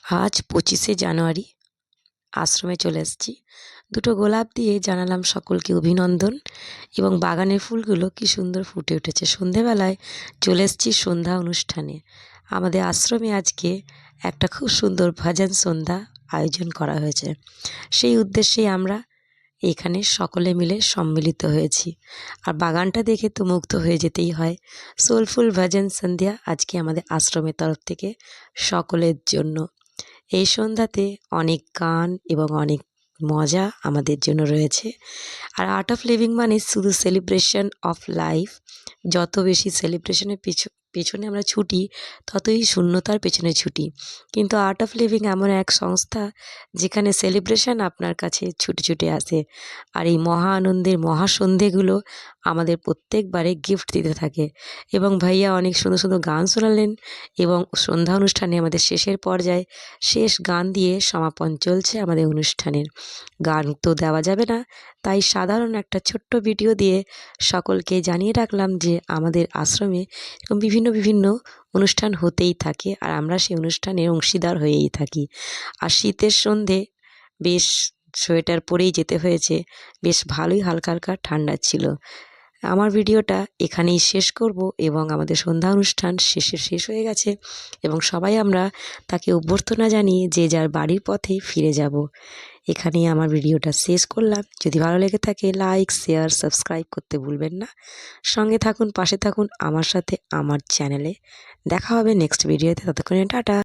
আজ 25শে জানুয়ারি আশ্রমে চলে এসেছি। দুটো গোলাপ দিয়ে জানালাম সকলকে অভিনন্দন এবং বাগানের ফুলগুলো কি সুন্দর ফুটে উঠেছে। সন্ধেবেলায় চলে এসেছি সন্ধ্যা অনুষ্ঠানে। আমাদের আশ্রমে আজকে একটা খুব সুন্দর ভজন সন্ধ্যা আয়োজন করা হয়েছে। সেই উদ্দেশ্যেই আমরা এখানে সকলে মিলে সম্মিলিত হয়েছি। আর বাগানটা দেখে তো মুগ্ধ হয়ে যেতেই হয়। সোলফুল ভজন সন্ধ্যা আজকে আমাদের আশ্রমের তরফ থেকে সকলের জন্য। এই সন্ধ্যাতে অনেক গান এবং অনেক মজা আমাদের জন্য রয়েছে। আর আর্ট অফ লিভিং মানে শুধু সেলিব্রেশন অফ লাইফ। যত বেশি সেলিব্রেশনের পেছনে আমরা ছুটি, ততই শূন্যতার পেছনে ছুটি। কিন্তু আর্ট অফ লিভিং এমন এক সংস্থা যেখানে সেলিব্রেশন আপনার কাছে ছুটে ছুটে আসে। আর এই মহা আনন্দের মহাসন্ধেগুলো আমাদের প্রত্যেকবারে গিফট দিতে থাকে। এবং ভাইয়া অনেক সুন্দর সুন্দর গান শোনালেন এবং সন্ধ্যা অনুষ্ঠানে আমাদের শেষের পর্যায়ে শেষ গান দিয়ে সমাপন চলছে আমাদের অনুষ্ঠানের। গান তো দেওয়া যাবে না, তাই সাধারণ একটা ছোট্ট ভিডিও দিয়ে সকলকে জানিয়ে রাখলাম যে আমাদের আশ্রমে এরকম বিভিন্ন অনুষ্ঠান হতেই থাকে, আর আমরা সেই অনুষ্ঠানের অংশীদার হয়েই থাকি। আর শীতের সন্ধে বেশ সোয়েটার পরেই যেতে হয়েছে, বেশ ভালোই হালকা হালকা ঠান্ডা ছিল। আমার ভিডিওটা এখানেই শেষ করব এবং আমাদের সন্ধ্যা অনুষ্ঠান শেষ হয়ে গেছে এবং সবাই আমরা তাকে অভ্যর্থনা জানিয়ে যে যার বাড়ির পথে ফিরে যাব। এখানেই আমার ভিডিওটা শেষ করলাম। যদি ভালো লেগে থাকে লাইক, শেয়ার, সাবস্ক্রাইব করতে ভুলবেন না। সঙ্গে থাকুন, পাশে থাকুন আমার সাথে আমার চ্যানেলে। দেখা হবে নেক্সট ভিডিওতে। ততক্ষণে টাটা।